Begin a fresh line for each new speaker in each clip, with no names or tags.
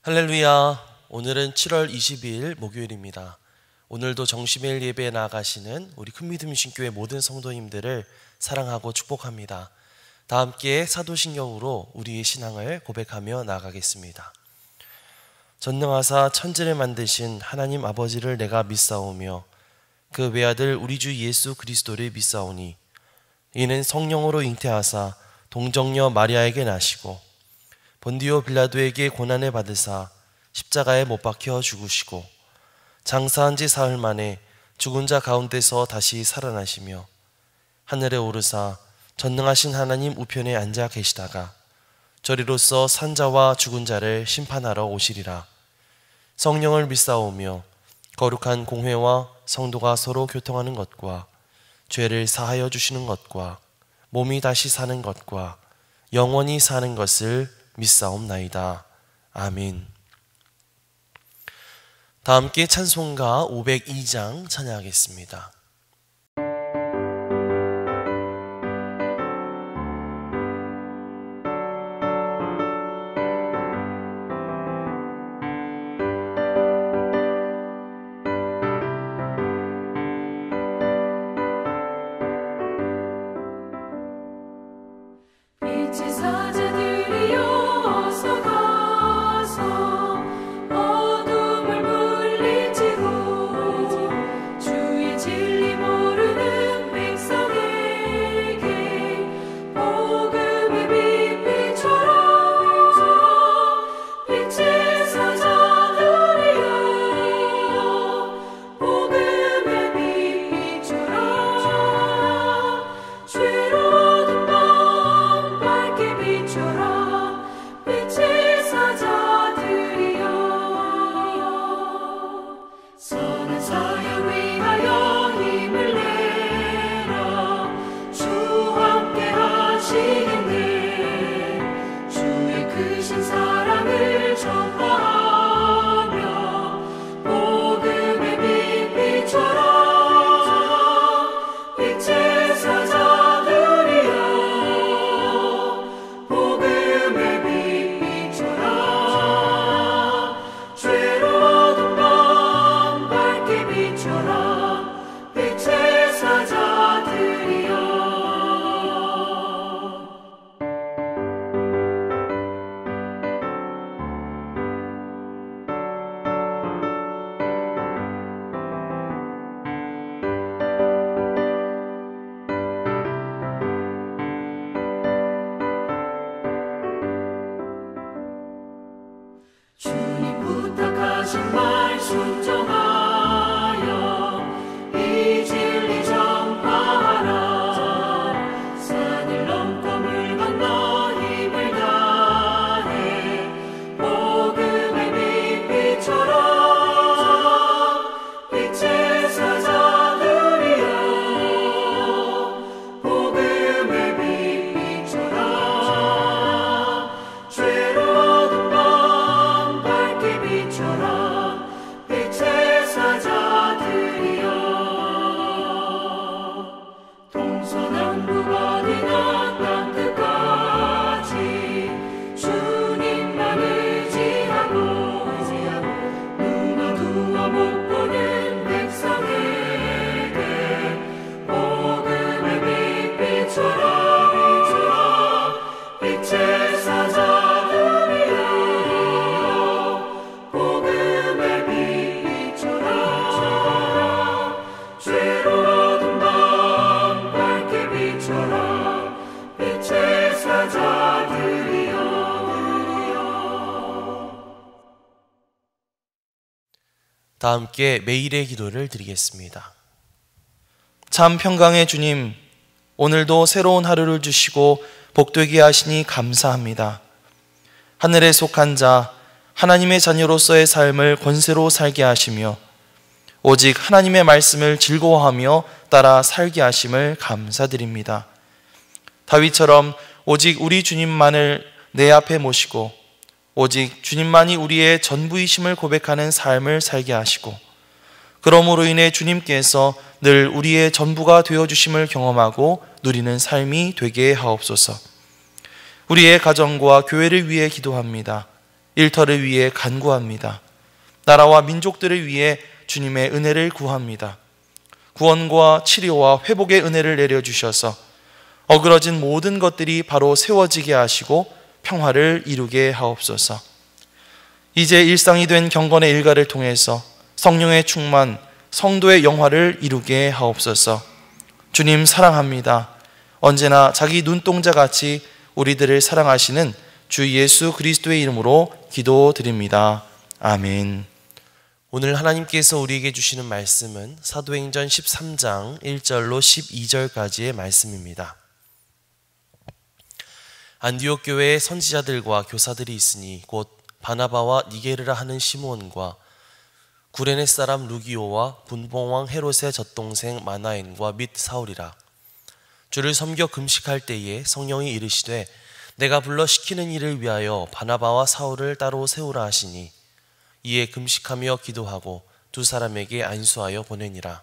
할렐루야. 오늘은 7월 22일 목요일입니다. 오늘도 정시매일 예배에 나아가시는 우리 큰믿음 신교회 모든 성도님들을 사랑하고 축복합니다. 다 함께 사도신경으로 우리의 신앙을 고백하며 나아가겠습니다. 전능하사 천지를 만드신 하나님 아버지를 내가 믿사오며 그 외아들 우리 주 예수 그리스도를 믿사오니 이는 성령으로 잉태하사 동정녀 마리아에게 나시고 본디오 빌라도에게 고난을 받으사 십자가에 못 박혀 죽으시고 장사한 지 사흘 만에 죽은 자 가운데서 다시 살아나시며 하늘에 오르사 전능하신 하나님 우편에 앉아 계시다가 저리로서 산 자와 죽은 자를 심판하러 오시리라. 성령을 믿사오며 거룩한 공회와 성도가 서로 교통하는 것과 죄를 사하여 주시는 것과 몸이 다시 사는 것과 영원히 사는 것을 믿사옵나이다. 아멘. 다 함께 찬송가 502장 찬양하겠습니다. 다 함께 매일의 기도를 드리겠습니다. 참 평강의 주님, 오늘도 새로운 하루를 주시고 복되게 하시니 감사합니다. 하늘에 속한 자, 하나님의 자녀로서의 삶을 권세로 살게 하시며 오직 하나님의 말씀을 즐거워하며 따라 살게 하심을 감사드립니다. 다윗처럼 오직 우리 주님만을 내 앞에 모시고 오직 주님만이 우리의 전부이심을 고백하는 삶을 살게 하시고 그러므로 인해 주님께서 늘 우리의 전부가 되어주심을 경험하고 누리는 삶이 되게 하옵소서. 우리의 가정과 교회를 위해 기도합니다.
일터를 위해 간구합니다. 나라와 민족들을 위해 주님의 은혜를 구합니다. 구원과 치료와 회복의 은혜를 내려주셔서 어그러진 모든 것들이 바로 세워지게 하시고 평화를 이루게 하옵소서. 이제 일상이 된 경건의 일가를 통해서 성령의 충만, 성도의 영화를 이루게 하옵소서. 주님 사랑합니다. 언제나 자기 눈동자같이 우리들을 사랑하시는 주 예수 그리스도의 이름으로 기도드립니다. 아멘.
오늘 하나님께서 우리에게 주시는 말씀은 사도행전 13장 1절로 12절까지의 말씀입니다. 안디옥 교회에 선지자들과 교사들이 있으니 곧 바나바와 니게르라 하는 시몬과 구레네 사람 루기오와 분봉왕 헤롯의 젖동생 마나엔과 및 사울이라. 주를 섬겨 금식할 때에 성령이 이르시되 내가 불러 시키는 일을 위하여 바나바와 사울을 따로 세우라 하시니 이에 금식하며 기도하고 두 사람에게 안수하여 보내니라.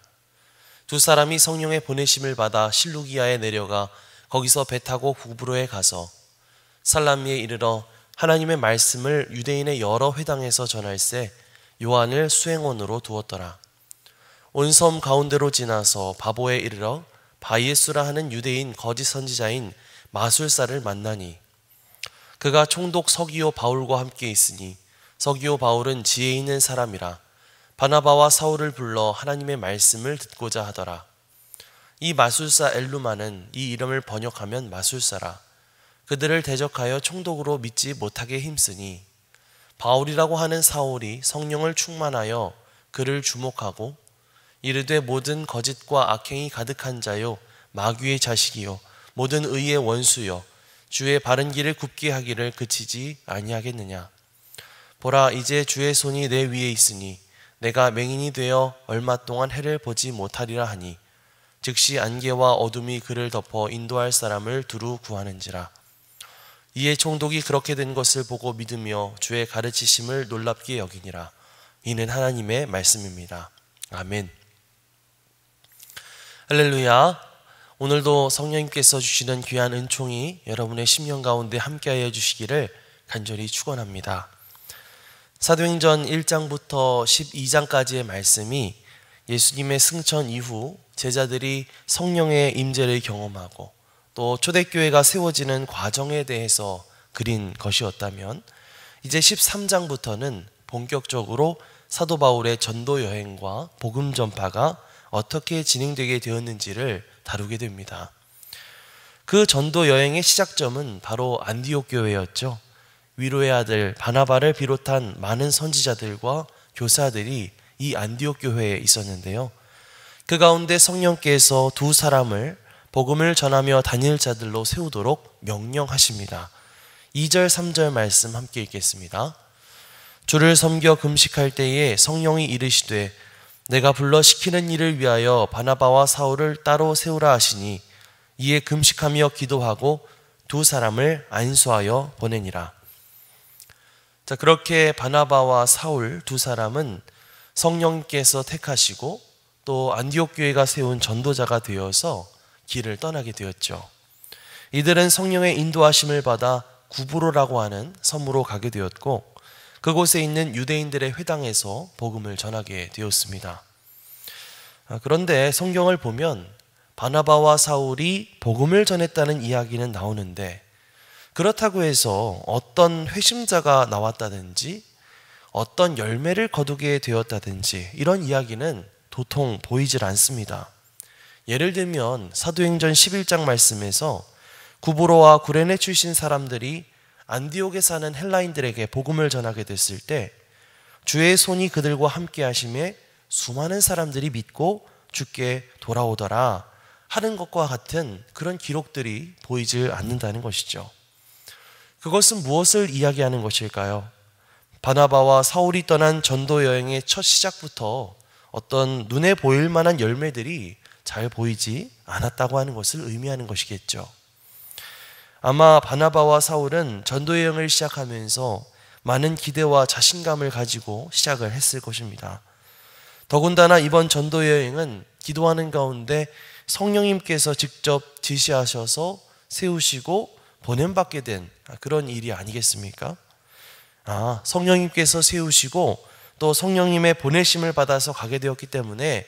두 사람이 성령의 보내심을 받아 실루기아에 내려가 거기서 배 타고 구브로에 가서 살라미에 이르러 하나님의 말씀을 유대인의 여러 회당에서 전할세 요한을 수행원으로 두었더라. 온 섬 가운데로 지나서 바보에 이르러 바이에수라 하는 유대인 거짓 선지자인 마술사를 만나니 그가 총독 서기오 바울과 함께 있으니 서기오 바울은 지혜 있는 사람이라 바나바와 사울을 불러 하나님의 말씀을 듣고자 하더라. 이 마술사 엘루마는 이 이름을 번역하면 마술사라. 그들을 대적하여 총독으로 믿지 못하게 힘쓰니 바울이라고 하는 사울이 성령을 충만하여 그를 주목하고 이르되 모든 거짓과 악행이 가득한 자요 마귀의 자식이요 모든 의의 원수요 주의 바른 길을 굽게 하기를 그치지 아니하겠느냐. 보라, 이제 주의 손이 내 위에 있으니 내가 맹인이 되어 얼마 동안 해를 보지 못하리라 하니 즉시 안개와 어둠이 그를 덮어 인도할 사람을 두루 구하는지라. 이에 총독이 그렇게 된 것을 보고 믿으며 주의 가르치심을 놀랍게 여기니라. 이는 하나님의 말씀입니다. 아멘. 할렐루야. 오늘도 성령님께서 주시는 귀한 은총이 여러분의 심령 가운데 함께하여 주시기를 간절히 축원합니다. 사도행전 1장부터 12장까지의 말씀이 예수님의 승천 이후 제자들이 성령의 임재를 경험하고 또 초대교회가 세워지는 과정에 대해서 그린 것이었다면 이제 13장부터는 본격적으로 사도 바울의 전도 여행과 복음 전파가 어떻게 진행되게 되었는지를 다루게 됩니다. 그 전도 여행의 시작점은 바로 안디옥 교회였죠. 위로의 아들 바나바를 비롯한 많은 선지자들과 교사들이 이 안디옥 교회에 있었는데요. 그 가운데 성령께서 두 사람을 복음을 전하며 다닐 자들로 세우도록 명령하십니다. 2절 3절 말씀 함께 읽겠습니다. 주를 섬겨 금식할 때에 성령이 이르시되 내가 불러 시키는 일을 위하여 바나바와 사울을 따로 세우라 하시니 이에 금식하며 기도하고 두 사람을 안수하여 보내니라. 자, 그렇게 바나바와 사울 두 사람은 성령께서 택하시고 또 안디옥 교회가 세운 전도자가 되어서 길을 떠나게 되었죠. 이들은 성령의 인도하심을 받아 구브로라고 하는 섬으로 가게 되었고 그곳에 있는 유대인들의 회당에서 복음을 전하게 되었습니다. 그런데 성경을 보면 바나바와 사울이 복음을 전했다는 이야기는 나오는데 그렇다고 해서 어떤 회심자가 나왔다든지 어떤 열매를 거두게 되었다든지 이런 이야기는 도통 보이질 않습니다. 예를 들면 사도행전 11장 말씀에서 구브로와 구레네 출신 사람들이 안디옥에 사는 헬라인들에게 복음을 전하게 됐을 때 주의 손이 그들과 함께 하심에 수많은 사람들이 믿고 주께 돌아오더라 하는 것과 같은 그런 기록들이 보이질 않는다는 것이죠. 그것은 무엇을 이야기하는 것일까요? 바나바와 사울이 떠난 전도 여행의 첫 시작부터 어떤 눈에 보일 만한 열매들이 잘 보이지 않았다고 하는 것을 의미하는 것이겠죠. 아마 바나바와 사울은 전도 여행을 시작하면서 많은 기대와 자신감을 가지고 시작을 했을 것입니다. 더군다나 이번 전도 여행은 기도하는 가운데 성령님께서 직접 지시하셔서 세우시고 보냄받게 된 그런 일이 아니겠습니까? 성령님께서 세우시고 또 성령님의 보내심을 받아서 가게 되었기 때문에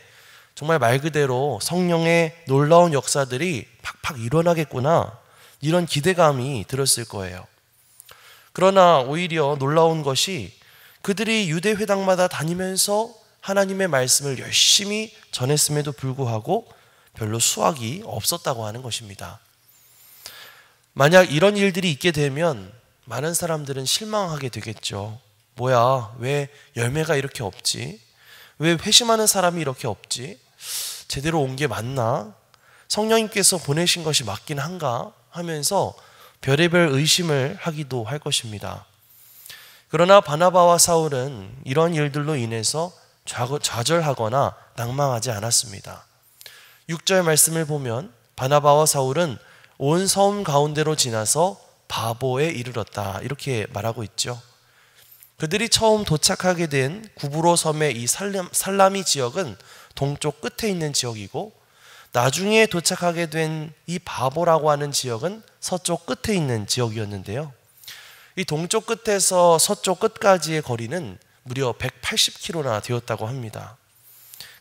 정말 말 그대로 성령의 놀라운 역사들이 팍팍 일어나겠구나, 이런 기대감이 들었을 거예요. 그러나 오히려 놀라운 것이 그들이 유대 회당마다 다니면서 하나님의 말씀을 열심히 전했음에도 불구하고 별로 수확이 없었다고 하는 것입니다. 만약 이런 일들이 있게 되면 많은 사람들은 실망하게 되겠죠. 뭐야, 왜 열매가 이렇게 없지? 왜 회심하는 사람이 이렇게 없지? 제대로 온 게 맞나? 성령님께서 보내신 것이 맞긴 한가? 하면서 별의별 의심을 하기도 할 것입니다. 그러나 바나바와 사울은 이런 일들로 인해서 좌절하거나 낭망하지 않았습니다. 6절 말씀을 보면 바나바와 사울은 온 섬 가운데로 지나서 바보에 이르렀다, 이렇게 말하고 있죠. 그들이 처음 도착하게 된 구브로 섬의 이 살라미 지역은 동쪽 끝에 있는 지역이고, 나중에 도착하게 된 이 바보라고 하는 지역은 서쪽 끝에 있는 지역이었는데요. 이 동쪽 끝에서 서쪽 끝까지의 거리는 무려 180km나 되었다고 합니다.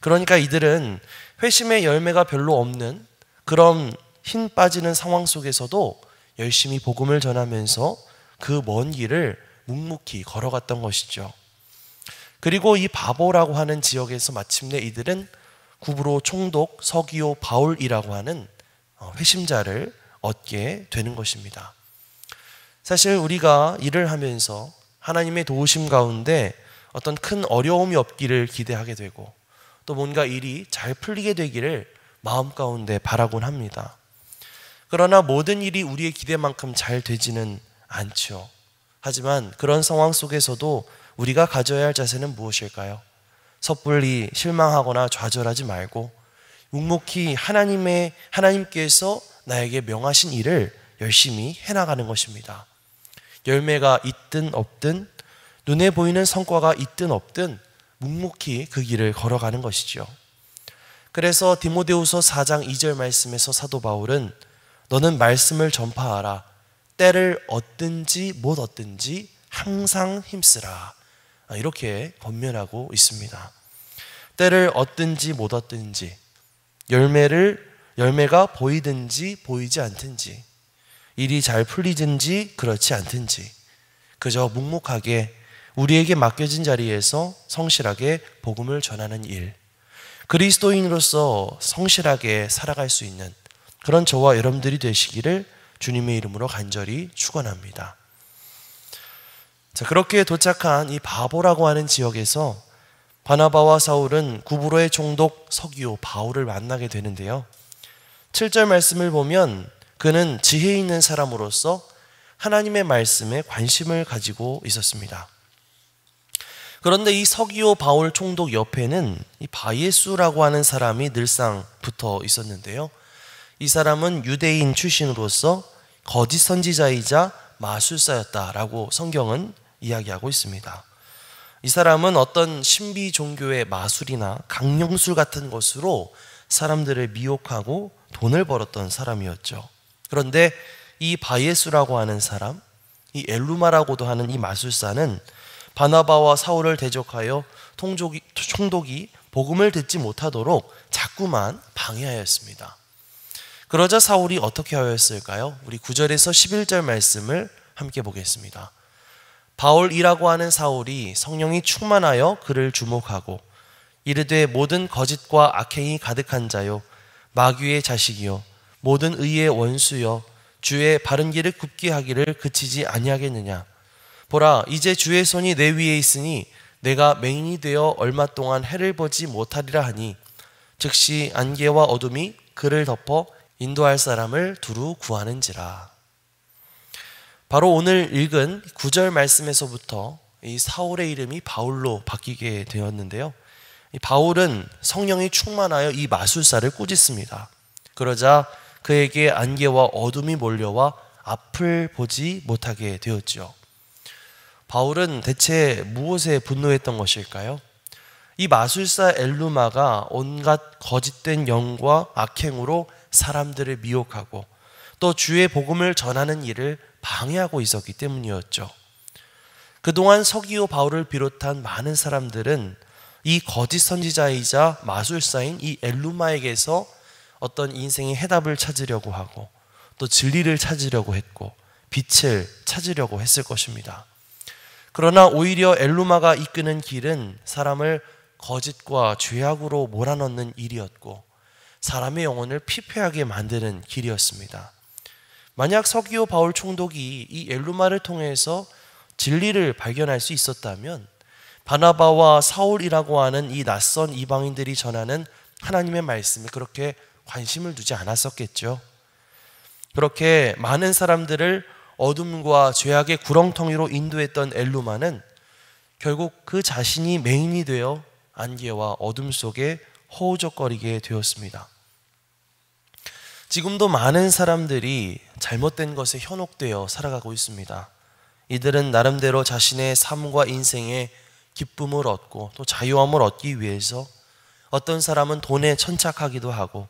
그러니까 이들은 회심의 열매가 별로 없는 그런 힘 빠지는 상황 속에서도 열심히 복음을 전하면서 그 먼 길을 묵묵히 걸어갔던 것이죠. 그리고 이 바보라고 하는 지역에서 마침내 이들은 구브로 총독 서기오 바울이라고 하는 회심자를 얻게 되는 것입니다. 사실 우리가 일을 하면서 하나님의 도우심 가운데 어떤 큰 어려움이 없기를 기대하게 되고, 또 뭔가 일이 잘 풀리게 되기를 마음 가운데 바라곤 합니다. 그러나 모든 일이 우리의 기대만큼 잘 되지는 않죠. 하지만 그런 상황 속에서도 우리가 가져야 할 자세는 무엇일까요? 섣불리 실망하거나 좌절하지 말고 묵묵히 하나님께서 나에게 명하신 일을 열심히 해나가는 것입니다. 열매가 있든 없든, 눈에 보이는 성과가 있든 없든 묵묵히 그 길을 걸어가는 것이죠. 그래서 디모데후서 4장 2절 말씀에서 사도 바울은 너는 말씀을 전파하라. 때를 얻든지 못 얻든지 항상 힘쓰라. 이렇게 권면하고 있습니다. 때를 얻든지 못 얻든지, 열매가 보이든지 보이지 않든지, 일이 잘 풀리든지 그렇지 않든지, 그저 묵묵하게 우리에게 맡겨진 자리에서 성실하게 복음을 전하는 일, 그리스도인으로서 성실하게 살아갈 수 있는 그런 저와 여러분들이 되시기를 주님의 이름으로 간절히 축원합니다. 자, 그렇게 도착한 이 바보라고 하는 지역에서 바나바와 사울은 구브로의 총독 서기오 바울을 만나게 되는데요. 7절 말씀을 보면 그는 지혜 있는 사람으로서 하나님의 말씀에 관심을 가지고 있었습니다. 그런데 이 서기오 바울 총독 옆에는 이 바예수라고 하는 사람이 늘상 붙어 있었는데요. 이 사람은 유대인 출신으로서 거짓 선지자이자 마술사였다라고 성경은 이야기하고 있습니다. 이 사람은 어떤 신비 종교의 마술이나 강령술 같은 것으로 사람들을 미혹하고 돈을 벌었던 사람이었죠. 그런데 이 바예수라고 하는 사람, 이 엘루마라고도 하는 이 마술사는 바나바와 사울을 대적하여 총독이 복음을 듣지 못하도록 자꾸만 방해하였습니다. 그러자 사울이 어떻게 하였을까요? 우리 9절에서 11절 말씀을 함께 보겠습니다. 바울이라고 하는 사울이 성령이 충만하여 그를 주목하고 이르되 모든 거짓과 악행이 가득한 자요 마귀의 자식이요 모든 의의 원수여 주의 바른 길을 굽게 하기를 그치지 아니하겠느냐. 보라, 이제 주의 손이 내 위에 있으니 내가 맹인이 되어 얼마 동안 해를 보지 못하리라 하니 즉시 안개와 어둠이 그를 덮어 인도할 사람을 두루 구하는지라. 바로 오늘 읽은 9절 말씀에서부터 이 사울의 이름이 바울로 바뀌게 되었는데요. 이 바울은 성령이 충만하여 이 마술사를 꾸짖습니다. 그러자 그에게 안개와 어둠이 몰려와 앞을 보지 못하게 되었죠. 바울은 대체 무엇에 분노했던 것일까요? 이 마술사 엘루마가 온갖 거짓된 영과 악행으로 사람들을 미혹하고 또 주의 복음을 전하는 일을 방해하고 있었기 때문이었죠. 그동안 서기오 바울을 비롯한 많은 사람들은 이 거짓 선지자이자 마술사인 이 엘루마에게서 어떤 인생의 해답을 찾으려고 하고 또 진리를 찾으려고 했고 빛을 찾으려고 했을 것입니다. 그러나 오히려 엘루마가 이끄는 길은 사람을 거짓과 죄악으로 몰아넣는 일이었고 사람의 영혼을 피폐하게 만드는 길이었습니다. 만약 서기오 바울 총독이 이 엘루마를 통해서 진리를 발견할 수 있었다면 바나바와 사울이라고 하는 이 낯선 이방인들이 전하는 하나님의 말씀에 그렇게 관심을 두지 않았었겠죠. 그렇게 많은 사람들을 어둠과 죄악의 구렁텅이로 인도했던 엘루마는 결국 그 자신이 맹인이 되어 안개와 어둠 속에 허우적거리게 되었습니다. 지금도 많은 사람들이 잘못된 것에 현혹되어 살아가고 있습니다. 이들은 나름대로 자신의 삶과 인생에 기쁨을 얻고 또 자유함을 얻기 위해서 어떤 사람은 돈에 천착하기도 하고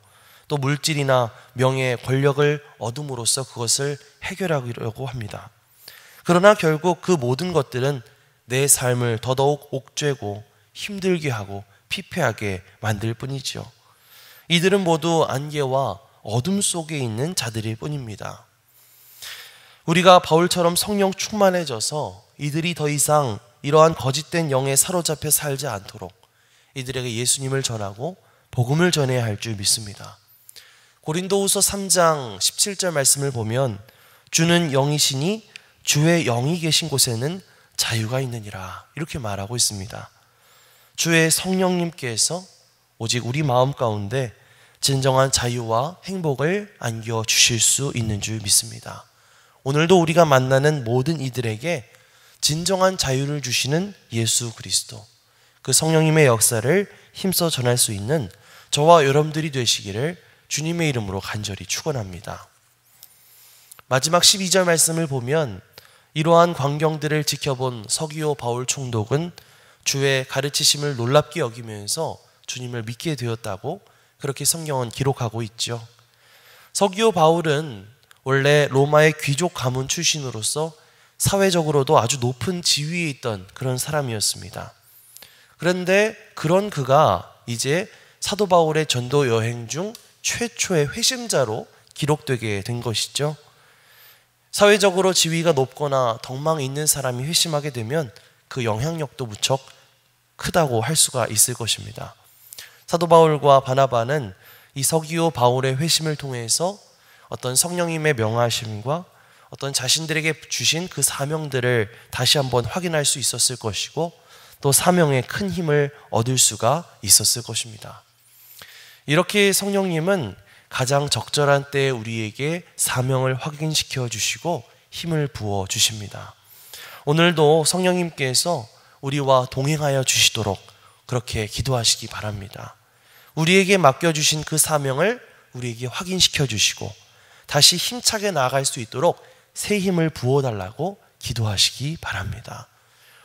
또 물질이나 명예, 권력을 얻음으로써 그것을 해결하려고 합니다. 그러나 결국 그 모든 것들은 내 삶을 더더욱 옥죄고 힘들게 하고 피폐하게 만들 뿐이죠. 이들은 모두 안개와 어둠 속에 있는 자들일 뿐입니다. 우리가 바울처럼 성령 충만해져서 이들이 더 이상 이러한 거짓된 영에 사로잡혀 살지 않도록 이들에게 예수님을 전하고 복음을 전해야 할 줄 믿습니다. 고린도후서 3장 17절 말씀을 보면 주는 영이시니 주의 영이 계신 곳에는 자유가 있느니라 이렇게 말하고 있습니다. 주의 성령님께서 오직 우리 마음 가운데 진정한 자유와 행복을 안겨 주실 수 있는 줄 믿습니다. 오늘도 우리가 만나는 모든 이들에게 진정한 자유를 주시는 예수 그리스도, 그 성령님의 역사를 힘써 전할 수 있는 저와 여러분들이 되시기를 주님의 이름으로 간절히 축원합니다. 마지막 12절 말씀을 보면 이러한 광경들을 지켜본 서기오 바울 총독은 주의 가르치심을 놀랍게 여기면서 주님을 믿게 되었다고 그렇게 성경은 기록하고 있죠. 서기오 바울은 원래 로마의 귀족 가문 출신으로서 사회적으로도 아주 높은 지위에 있던 그런 사람이었습니다. 그런데 그런 그가 이제 사도 바울의 전도 여행 중 최초의 회심자로 기록되게 된 것이죠. 사회적으로 지위가 높거나 덕망이 있는 사람이 회심하게 되면 그 영향력도 무척 크다고 할 수가 있을 것입니다. 사도 바울과 바나바는 이 서기오 바울의 회심을 통해서 어떤 성령님의 명하심과 어떤 자신들에게 주신 그 사명들을 다시 한번 확인할 수 있었을 것이고 또 사명에 큰 힘을 얻을 수가 있었을 것입니다. 이렇게 성령님은 가장 적절한 때에 우리에게 사명을 확인시켜 주시고 힘을 부어 주십니다. 오늘도 성령님께서 우리와 동행하여 주시도록 그렇게 기도하시기 바랍니다. 우리에게 맡겨주신 그 사명을 우리에게 확인시켜 주시고 다시 힘차게 나아갈 수 있도록 새 힘을 부어달라고 기도하시기 바랍니다.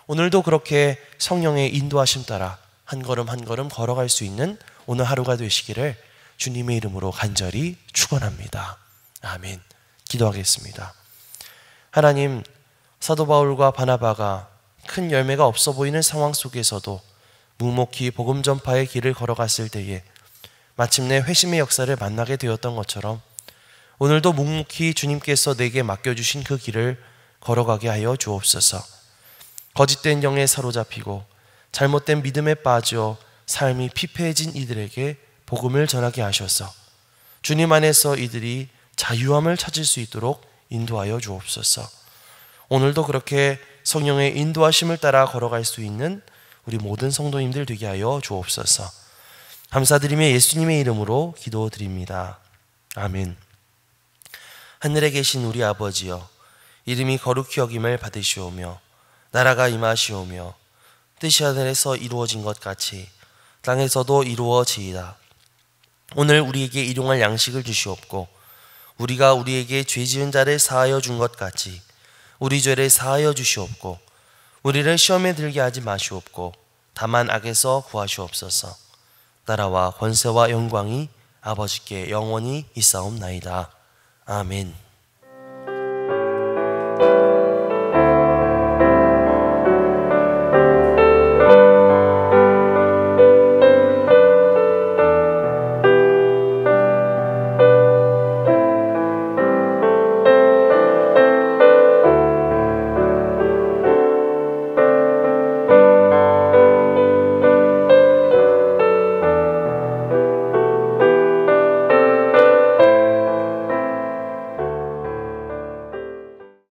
오늘도 그렇게 성령의 인도하심 따라 한 걸음 한 걸음 걸어갈 수 있는 오늘 하루가 되시기를 주님의 이름으로 간절히 축원합니다. 아멘. 기도하겠습니다. 하나님, 사도 바울과 바나바가 큰 열매가 없어 보이는 상황 속에서도 묵묵히 복음 전파의 길을 걸어갔을 때에 마침내 회심의 역사를 만나게 되었던 것처럼 오늘도 묵묵히 주님께서 내게 맡겨주신 그 길을 걸어가게 하여 주옵소서. 거짓된 영에 사로잡히고 잘못된 믿음에 빠져 삶이 피폐해진 이들에게 복음을 전하게 하셔서 주님 안에서 이들이 자유함을 찾을 수 있도록 인도하여 주옵소서. 오늘도 그렇게 성령의 인도하심을 따라 걸어갈 수 있는 우리 모든 성도님들 되게 하여 주옵소서. 감사드리며 예수님의 이름으로 기도드립니다. 아멘. 하늘에 계신 우리 아버지여, 이름이 거룩히 여김을 받으시오며 나라가 임하시오며 뜻이 하늘에서 이루어진 것 같이 땅에서도 이루어지이다. 오늘 우리에게 일용할 양식을 주시옵고 우리가 우리에게 죄 지은 자를 사하여 준 것 같이 우리 죄를 사하여 주시옵고 우리를 시험에 들게 하지 마시옵고 다만 악에서 구하시옵소서. 나라와 권세와 영광이 아버지께 영원히 있사옵나이다. 아멘.